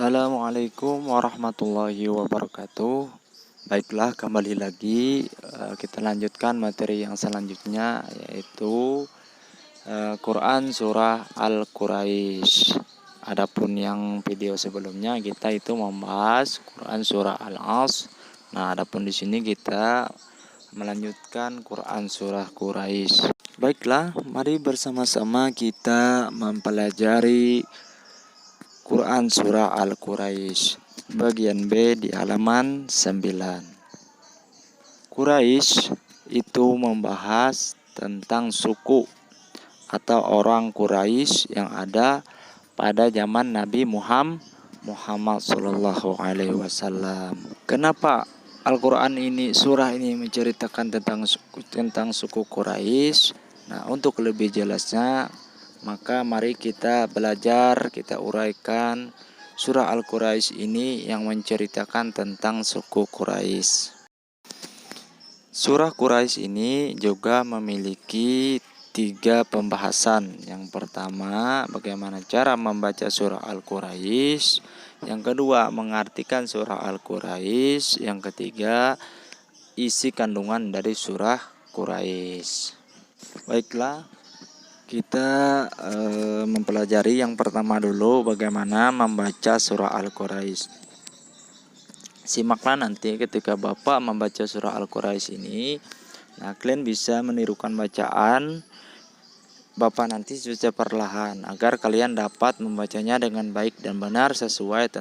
Assalamualaikum warahmatullahi wabarakatuh. Baiklah, kembali lagi kita lanjutkan materi yang selanjutnya, yaitu Quran Surah Al-Quraisy. Adapun yang video sebelumnya kita itu membahas Quran Surah Al-Asr. Nah, adapun di sini kita melanjutkan Quran Surah Quraisy. Baiklah, mari bersama-sama kita mempelajari Quran Surah Al-Quraisy bagian B di halaman 9. Quraisy itu membahas tentang suku atau orang Quraisy yang ada pada zaman Nabi Muhammad Shallallahu Alaihi Wasallam. Kenapa Al-Quran ini, surah ini menceritakan tentang suku Quraisy? Nah, untuk lebih jelasnya, maka mari kita belajar, kita uraikan surah Al-Quraisy ini yang menceritakan tentang suku Quraisy. Surah Quraisy ini juga memiliki 3 pembahasan. Yang pertama, bagaimana cara membaca surah Al-Quraisy. Yang kedua, mengartikan surah Al-Quraisy. Yang ketiga, isi kandungan dari surah Quraisy. Baiklah, kita mempelajari yang pertama dulu bagaimana membaca surah Al-Quraisy. Simaklah nanti ketika Bapak membaca surah Al-Quraisy ini. Nah, kalian bisa menirukan bacaan Bapak nanti secara perlahan agar kalian dapat membacanya dengan baik dan benar sesuai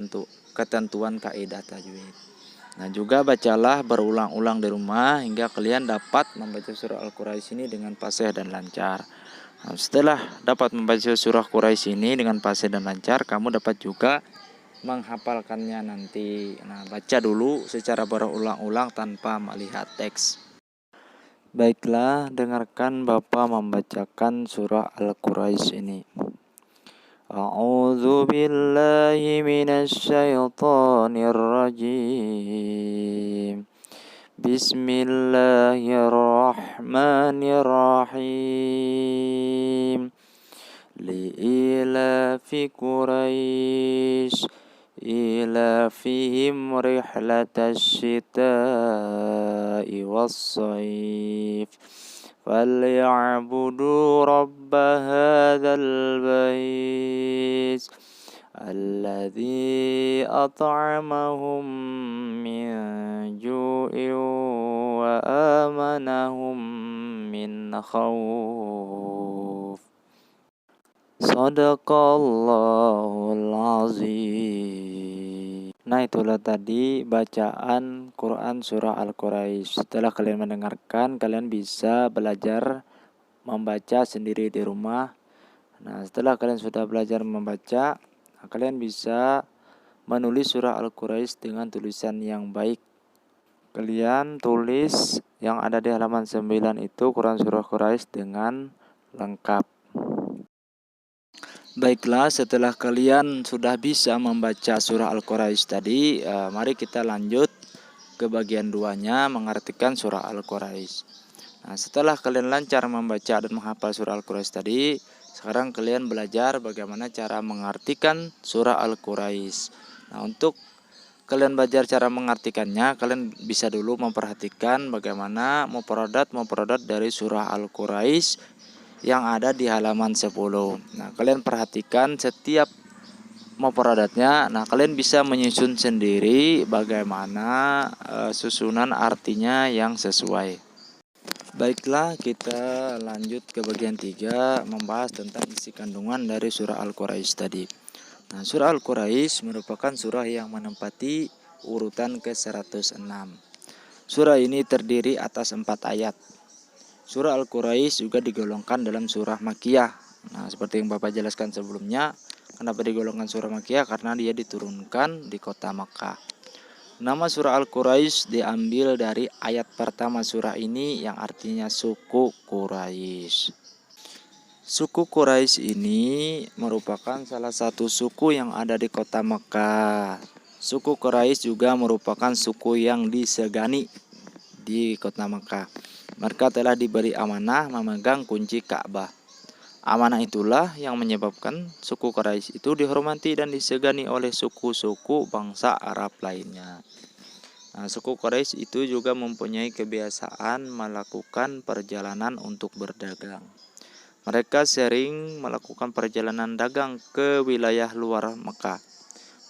ketentuan kaidah tajwid. Nah, juga bacalah berulang-ulang di rumah hingga kalian dapat membaca surah Al-Quraisy ini dengan fasih dan lancar. Nah, setelah dapat membaca surah Quraisy ini dengan fasih dan lancar, kamu dapat juga menghafalkannya nanti. Nah, baca dulu secara berulang-ulang tanpa melihat teks. Baiklah, dengarkan Bapak membacakan surah Al-Quraisy ini. A'udzu billahi minasy syaithanir rajim. Bismillahirrahmanirrahim. Li'ilafi Quraisy ilafihim rihlatasy syita'i was-shaif falya'budu rabba hadzal bait alladzi at'amahum min ju'in wa amanahum min khauf. Shadaqallahul azim. Nah, itulah tadi bacaan Quran Surah Al-Quraisy. Setelah kalian mendengarkan, kalian bisa belajar membaca sendiri di rumah. Nah, setelah kalian sudah belajar membaca, kalian bisa menulis surah Al-Quraisy dengan tulisan yang baik. Kalian tulis yang ada di halaman 9 itu Quran Surah Quraisy dengan lengkap. Baiklah, setelah kalian sudah bisa membaca surah Al-Quraisy tadi, mari kita lanjut ke bagian 2-nya, mengartikan surah Al-Quraisy. Nah, setelah kalian lancar membaca dan menghafal surah Al-Quraisy tadi, sekarang kalian belajar bagaimana cara mengartikan surah Al-Quraisy. Nah, untuk kalian belajar cara mengartikannya, kalian bisa dulu memperhatikan bagaimana mufradat dari surah Al-Quraisy yang ada di halaman 10. Nah, kalian perhatikan setiap mufradatnya. Nah, kalian bisa menyusun sendiri bagaimana susunan artinya yang sesuai. Baiklah, kita lanjut ke bagian 3, membahas tentang isi kandungan dari surah Al-Quraisy tadi. Nah, surah Al-Quraisy merupakan surah yang menempati urutan ke-106. Surah ini terdiri atas 4 ayat. Surah Al-Quraisy juga digolongkan dalam surah Makkiyah. Nah, seperti yang Bapak jelaskan sebelumnya, kenapa digolongkan surah Makkiyah? Karena dia diturunkan di kota Makkah. Nama surah Al-Quraisy diambil dari ayat pertama surah ini yang artinya suku Quraisy. Suku Quraisy ini merupakan salah satu suku yang ada di kota Makkah. Suku Quraisy juga merupakan suku yang disegani di kota Makkah. Mereka telah diberi amanah memegang kunci Ka'bah. Amanah itulah yang menyebabkan suku Quraisy itu dihormati dan disegani oleh suku-suku bangsa Arab lainnya. Nah, suku Quraisy itu juga mempunyai kebiasaan melakukan perjalanan untuk berdagang. Mereka sering melakukan perjalanan dagang ke wilayah luar Mekah.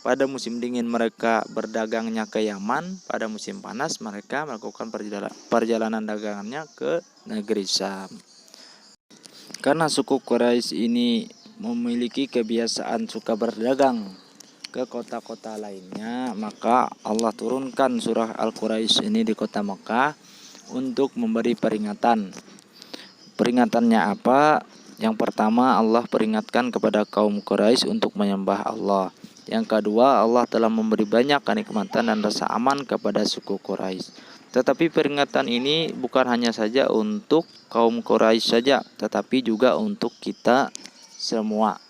Pada musim dingin mereka berdagangnya ke Yaman, pada musim panas mereka melakukan perjalanan dagangannya ke negeri Syam. Karena suku Quraisy ini memiliki kebiasaan suka berdagang ke kota-kota lainnya, maka Allah turunkan surah Al-Quraisy ini di kota Mekah untuk memberi peringatan. Peringatannya apa? Yang pertama, Allah peringatkan kepada kaum Quraisy untuk menyembah Allah. Yang kedua, Allah telah memberi banyak kenikmatan dan rasa aman kepada suku Quraisy. Tetapi peringatan ini bukan hanya saja untuk kaum Quraisy saja, tetapi juga untuk kita semua.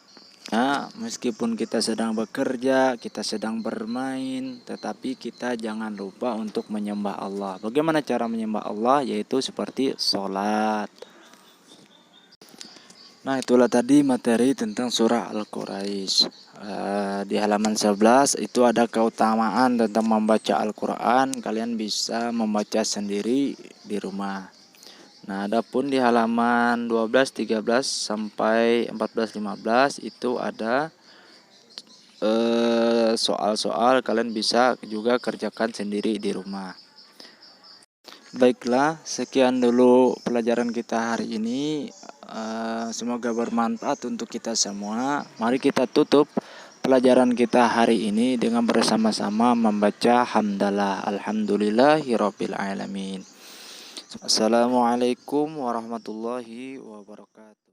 Nah, meskipun kita sedang bekerja, kita sedang bermain, tetapi kita jangan lupa untuk menyembah Allah. Bagaimana cara menyembah Allah? Yaitu seperti sholat. Nah, itulah tadi materi tentang surah Al-Quraisy. Di halaman 11 itu ada keutamaan tentang membaca Al-Quran. Kalian bisa membaca sendiri di rumah. Nah, adapun di halaman 12, 13 sampai 14, 15 itu ada soal-soal, kalian bisa juga kerjakan sendiri di rumah. Baiklah, sekian dulu pelajaran kita hari ini. Semoga bermanfaat untuk kita semua. Mari kita tutup pelajaran kita hari ini dengan bersama-sama membaca hamdalah. Alhamdulillahirabbil alamin. Assalamualaikum warahmatullahi wabarakatuh.